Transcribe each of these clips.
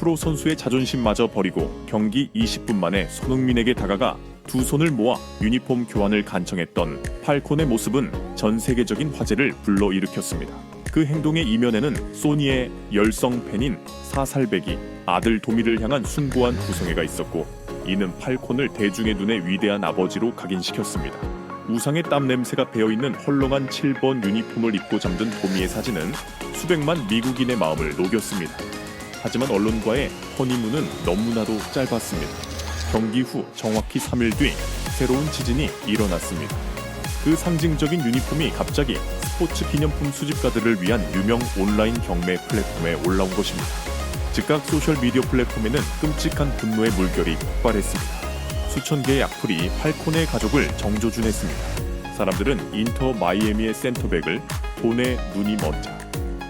프로 선수의 자존심마저 버리고 경기 20분 만에 손흥민에게 다가가 두 손을 모아 유니폼 교환을 간청했던 팔콘의 모습은 전 세계적인 화제를 불러일으켰습니다. 그 행동의 이면에는 소니의 열성 팬인 사살배기 아들 도미를 향한 숭고한 구성애가 있었고, 이는 팔콘을 대중의 눈에 위대한 아버지로 각인시켰습니다. 우상의 땀 냄새가 배어있는 헐렁한 7번 유니폼을 입고 잠든 도미의 사진은 수백만 미국인의 마음을 녹였습니다. 하지만 언론과의 허니문은 너무나도 짧았습니다. 경기 후 정확히 3일 뒤 새로운 지진이 일어났습니다. 그 상징적인 유니폼이 갑자기 스포츠 기념품 수집가들을 위한 유명 온라인 경매 플랫폼에 올라온 것입니다. 즉각 소셜미디어 플랫폼에는 끔찍한 분노의 물결이 폭발했습니다. 수천 개의 악플이 팔콘의 가족을 정조준했습니다. 사람들은 인터 마이애미의 센터백을 돈에 눈이 먼 자,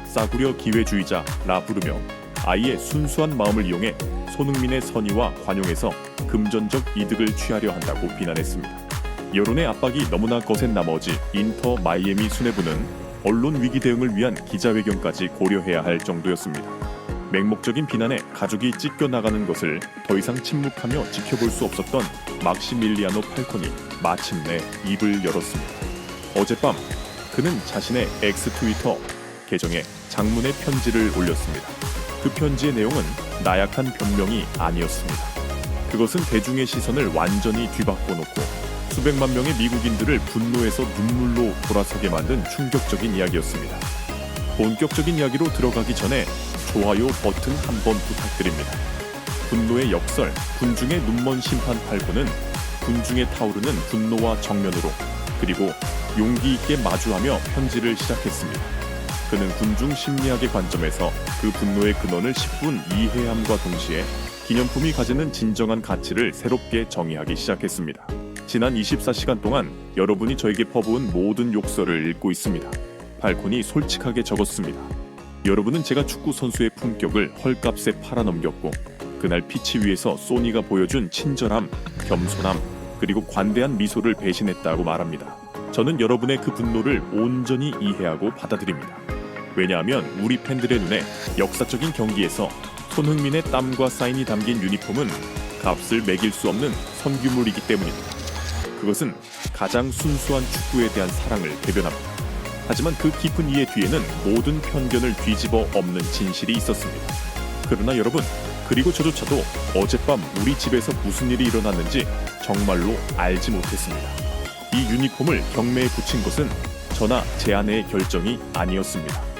싸구려 기회주의자라 부르며 아이의 순수한 마음을 이용해 손흥민의 선의와 관용에서 금전적 이득을 취하려 한다고 비난했습니다. 여론의 압박이 너무나 거센 나머지 인터 마이애미 수뇌부는 언론 위기 대응을 위한 기자회견까지 고려해야 할 정도였습니다. 맹목적인 비난에 가족이 찢겨나가는 것을 더 이상 침묵하며 지켜볼 수 없었던 막시밀리아노 팔콘이 마침내 입을 열었습니다. 어젯밤 그는 자신의 X 트위터 계정에 장문의 편지를 올렸습니다. 그 편지의 내용은 나약한 변명이 아니었습니다. 그것은 대중의 시선을 완전히 뒤바꿔 놓고 수백만 명의 미국인들을 분노에서 눈물로 돌아서게 만든 충격적인 이야기였습니다. 본격적인 이야기로 들어가기 전에 좋아요 버튼 한번 부탁드립니다. 분노의 역설, 군중의 눈먼 심판 팔콘은 군중에 타오르는 분노와 정면으로, 그리고 용기 있게 마주하며 편지를 시작했습니다. 그는 군중 심리학의 관점에서 그 분노의 근원을 10분 이해함과 동시에 기념품이 가지는 진정한 가치를 새롭게 정의하기 시작했습니다. 지난 24시간 동안 여러분이 저에게 퍼부은 모든 욕설을 읽고 있습니다. 팔콘이 솔직하게 적었습니다. 여러분은 제가 축구 선수의 품격을 헐값에 팔아넘겼고, 그날 피치 위에서 소니가 보여준 친절함, 겸손함, 그리고 관대한 미소를 배신했다고 말합니다. 저는 여러분의 그 분노를 온전히 이해하고 받아들입니다. 왜냐하면 우리 팬들의 눈에 역사적인 경기에서 손흥민의 땀과 사인이 담긴 유니폼은 값을 매길 수 없는 선규물이기 때문입니다. 그것은 가장 순수한 축구에 대한 사랑을 대변합니다. 하지만 그 깊은 이해 뒤에는 모든 편견을 뒤집어 엎는 진실이 있었습니다. 그러나 여러분, 그리고 저조차도 어젯밤 우리 집에서 무슨 일이 일어났는지 정말로 알지 못했습니다. 이 유니폼을 경매에 붙인 것은 저나 제 아내의 결정이 아니었습니다.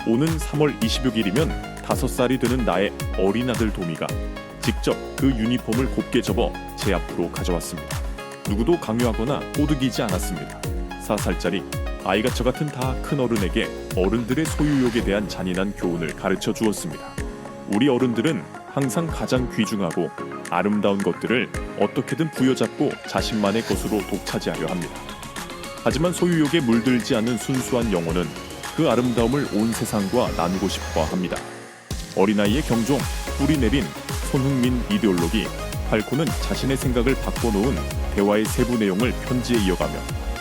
오는 3월 26일이면 5살이 되는 나의 어린 아들 도미가 직접 그 유니폼을 곱게 접어 제 앞으로 가져왔습니다. 누구도 강요하거나 꼬드기지 않았습니다. 4살짜리 아이가 저 같은 다 큰 어른에게 어른들의 소유욕에 대한 잔인한 교훈을 가르쳐 주었습니다. 우리 어른들은 항상 가장 귀중하고 아름다운 것들을 어떻게든 부여잡고 자신만의 것으로 독차지하려 합니다. 하지만 소유욕에 물들지 않는 순수한 영혼은 그 아름다움을 온 세상과 나누고 싶어 합니다. 어린아이의 경종, 뿌리 내린 손흥민 이데올로기, 팔콘은 자신의 생각을 바꿔놓은 대화의 세부 내용을 편지에 이어가며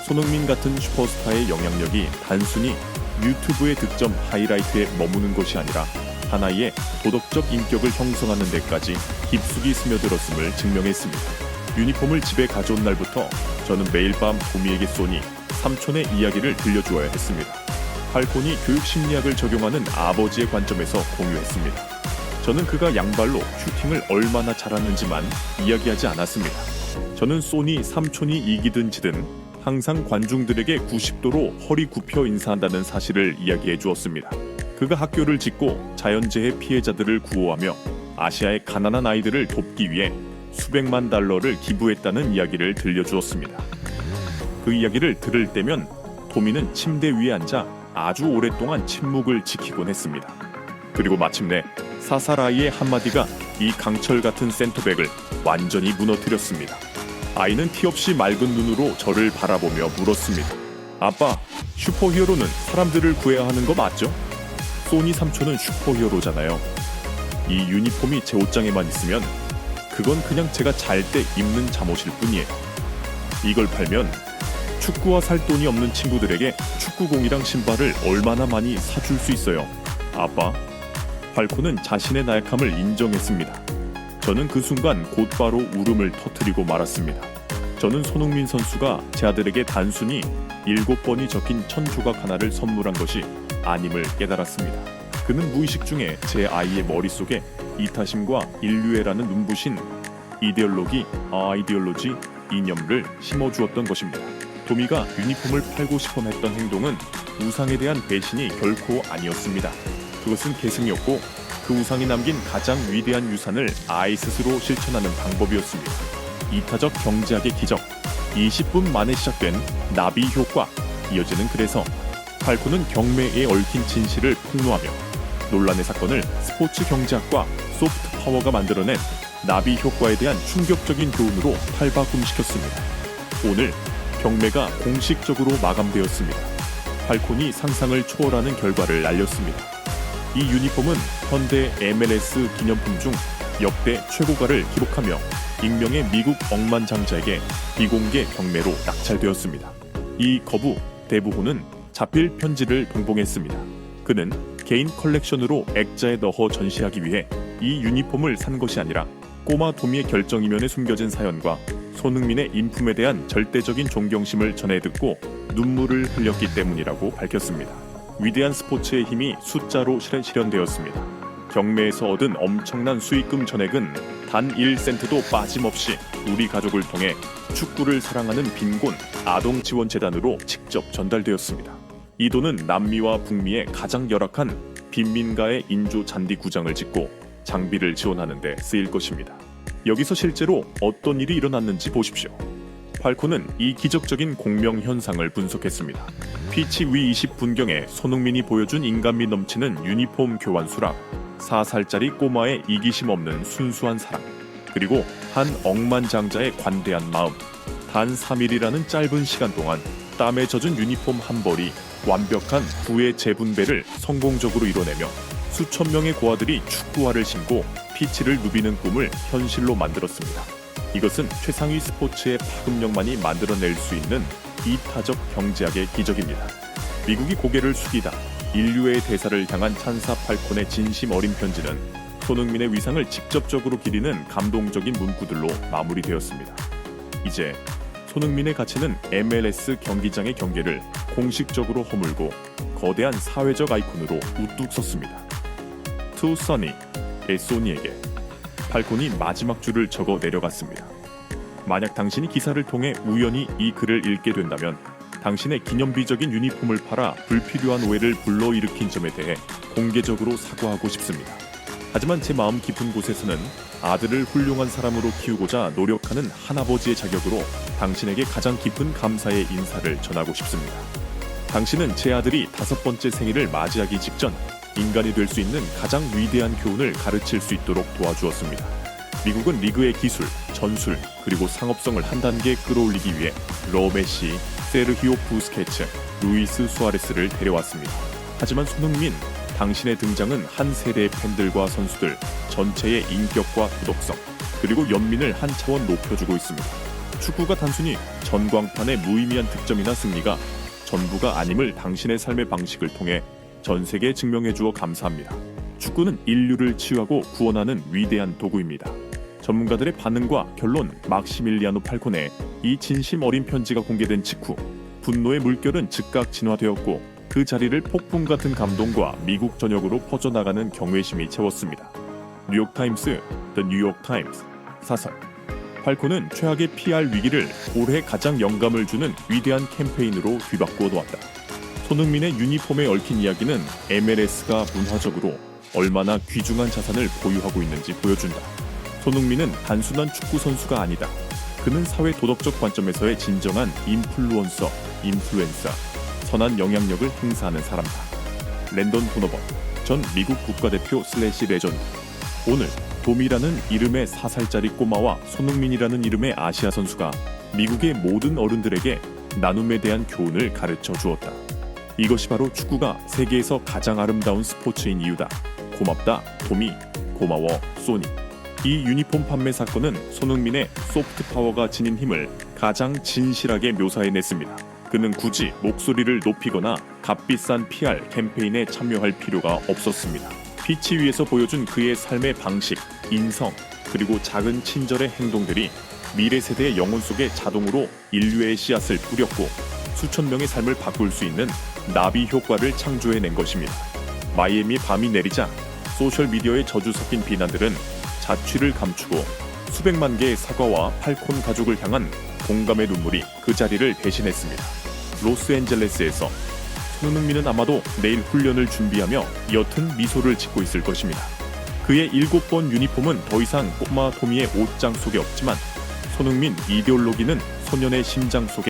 손흥민 같은 슈퍼스타의 영향력이 단순히 유튜브의 득점 하이라이트에 머무는 것이 아니라 하나의 도덕적 인격을 형성하는 데까지 깊숙이 스며들었음을 증명했습니다. 유니폼을 집에 가져온 날부터 저는 매일 밤 도미에게 소니, 삼촌의 이야기를 들려주어야 했습니다. 팔콘이 교육 심리학을 적용하는 아버지의 관점에서 공유했습니다. 저는 그가 양발로 슈팅을 얼마나 잘하는지만 이야기하지 않았습니다. 저는 소니 삼촌이 이기든 지든 항상 관중들에게 90도로 허리 굽혀 인사한다는 사실을 이야기해 주었습니다. 그가 학교를 짓고 자연재해 피해자들을 구호하며 아시아의 가난한 아이들을 돕기 위해 수백만 달러를 기부했다는 이야기를 들려주었습니다. 그 이야기를 들을 때면 도미는 침대 위에 앉아 아주 오랫동안 침묵을 지키곤 했습니다. 그리고 마침내 4살 아이의 한마디가 이 강철 같은 센터백을 완전히 무너뜨렸습니다. 아이는 티 없이 맑은 눈으로 저를 바라보며 물었습니다. 아빠, 슈퍼히어로는 사람들을 구해야 하는 거 맞죠? 소니 삼촌은 슈퍼히어로잖아요. 이 유니폼이 제 옷장에만 있으면 그건 그냥 제가 잘 때 입는 잠옷일 뿐이에요. 이걸 팔면 축구와 살 돈이 없는 친구들에게 축구공이랑 신발을 얼마나 많이 사줄 수 있어요. 아빠, 팔콘은 자신의 나약함을 인정했습니다. 저는 그 순간 곧바로 울음을 터뜨리고 말았습니다. 저는 손흥민 선수가 제 아들에게 단순히 7번이 적힌 1000조각 하나를 선물한 것이 아님을 깨달았습니다. 그는 무의식 중에 제 아이의 머릿속에 이타심과 인류애라는 눈부신 아이디올로지 이념을 심어주었던 것입니다. 도미가 유니폼을 팔고 싶어 했던 행동은 우상에 대한 배신이 결코 아니었습니다. 그것은 계승이었고 그 우상이 남긴 가장 위대한 유산을 아이 스스로 실천하는 방법이었습니다. 이타적 경제학의 기적, 20분 만에 시작된 나비 효과. 이어지는 그래서 팔콘은 경매에 얽힌 진실을 폭로하며 논란의 사건을 스포츠 경제학과 소프트 파워가 만들어낸 나비 효과에 대한 충격적인 교훈으로 탈바꿈시켰습니다. 오늘 경매가 공식적으로 마감되었습니다. 팔콘이 상상을 초월하는 결과를 알렸습니다. 이 유니폼은 현대 MLS 기념품 중 역대 최고가를 기록하며 익명의 미국 억만장자에게 비공개 경매로 낙찰되었습니다. 이 거부 대부호는 자필 편지를 동봉했습니다. 그는 개인 컬렉션으로 액자에 넣어 전시하기 위해 이 유니폼을 산 것이 아니라 꼬마 도미의 결정 이면에 숨겨진 사연과 손흥민의 인품에 대한 절대적인 존경심을 전해 듣고 눈물을 흘렸기 때문이라고 밝혔습니다. 위대한 스포츠의 힘이 숫자로 실현되었습니다. 경매에서 얻은 엄청난 수익금 전액은 단 1센트도 빠짐없이 우리 가족을 통해 축구를 사랑하는 빈곤 아동지원재단으로 직접 전달되었습니다. 이 돈은 남미와 북미의 가장 열악한 빈민가의 인조 잔디 구장을 짓고 장비를 지원하는 데 쓰일 것입니다. 여기서 실제로 어떤 일이 일어났는지 보십시오. 팔콘은 이 기적적인 공명 현상을 분석했습니다. 피치 위 20분경에 손흥민이 보여준 인간미 넘치는 유니폼 교환 수락, 4살짜리 꼬마의 이기심 없는 순수한 사랑, 그리고 한 억만장자의 관대한 마음. 단 3일이라는 짧은 시간 동안 땀에 젖은 유니폼 한 벌이 완벽한 부의 재분배를 성공적으로 이뤄내며 수천 명의 고아들이 축구화를 신고 피치를 누비는 꿈을 현실로 만들었습니다. 이것은 최상위 스포츠의 파급력만이 만들어낼 수 있는 이타적 경제학의 기적입니다. 미국이 고개를 숙이다 인류의 대사를 향한 찬사 팔콘의 진심 어린 편지는 손흥민의 위상을 직접적으로 기리는 감동적인 문구들로 마무리되었습니다. 이제 손흥민의 가치는 MLS 경기장의 경계를 공식적으로 허물고 거대한 사회적 아이콘으로 우뚝 섰습니다. To Sonny, 소니에게 팔콘이 마지막 줄을 적어 내려갔습니다. 만약 당신이 기사를 통해 우연히 이 글을 읽게 된다면 당신의 기념비적인 유니폼을 팔아 불필요한 오해를 불러일으킨 점에 대해 공개적으로 사과하고 싶습니다. 하지만 제 마음 깊은 곳에서는 아들을 훌륭한 사람으로 키우고자 노력하는 한아버지의 자격으로 당신에게 가장 깊은 감사의 인사를 전하고 싶습니다. 당신은 제 아들이 5번째 생일을 맞이하기 직전 인간이 될 수 있는 가장 위대한 교훈을 가르칠 수 있도록 도와주었습니다. 미국은 리그의 기술, 전술, 그리고 상업성을 한 단계 끌어올리기 위해 메시, 세르히오 부스케츠, 루이스 수아레스를 데려왔습니다. 하지만 손흥민, 당신의 등장은 한 세대의 팬들과 선수들 전체의 인격과 도덕성, 그리고 연민을 한 차원 높여주고 있습니다. 축구가 단순히 전광판의 무의미한 득점이나 승리가 전부가 아님을 당신의 삶의 방식을 통해 전 세계에 증명해 주어 감사합니다. 축구는 인류를 치유하고 구원하는 위대한 도구입니다. 전문가들의 반응과 결론, 막시밀리아노 팔콘의 이 진심 어린 편지가 공개된 직후 분노의 물결은 즉각 진화되었고 그 자리를 폭풍 같은 감동과 미국 전역으로 퍼져나가는 경외심이 채웠습니다. 뉴욕타임스, The New York Times 사설. 팔콘은 최악의 PR 위기를 올해 가장 영감을 주는 위대한 캠페인으로 뒤바꾸어 놓았다. 손흥민의 유니폼에 얽힌 이야기는 MLS가 문화적으로 얼마나 귀중한 자산을 보유하고 있는지 보여준다. 손흥민은 단순한 축구 선수가 아니다. 그는 사회 도덕적 관점에서의 진정한 인플루언서, 선한 영향력을 행사하는 사람다. 랜던 도너번, 전 미국 국가대표 / 레전드. 오늘 도미라는 이름의 4살짜리 꼬마와 손흥민이라는 이름의 아시아 선수가 미국의 모든 어른들에게 나눔에 대한 교훈을 가르쳐 주었다. 이것이 바로 축구가 세계에서 가장 아름다운 스포츠인 이유다. 고맙다, 도미. 고마워, 소니. 이 유니폼 판매 사건은 손흥민의 소프트 파워가 지닌 힘을 가장 진실하게 묘사해냈습니다. 그는 굳이 목소리를 높이거나 값비싼 PR 캠페인에 참여할 필요가 없었습니다. 피치 위에서 보여준 그의 삶의 방식, 인성, 그리고 작은 친절의 행동들이 미래 세대의 영혼 속에 자동으로 인류의 씨앗을 뿌렸고 수천 명의 삶을 바꿀 수 있는 나비 효과를 창조해낸 것입니다. 마이애미 밤이 내리자 소셜미디어의 저주 섞인 비난들은 자취를 감추고 수백만 개의 사과와 팔콘 가족을 향한 공감의 눈물이 그 자리를 대신했습니다. 로스앤젤레스에서 손흥민은 아마도 내일 훈련을 준비하며 옅은 미소를 짓고 있을 것입니다. 그의 7번 유니폼은 더 이상 꼬마 토미의 옷장 속에 없지만 손흥민 이데올로기는 소년의 심장 속에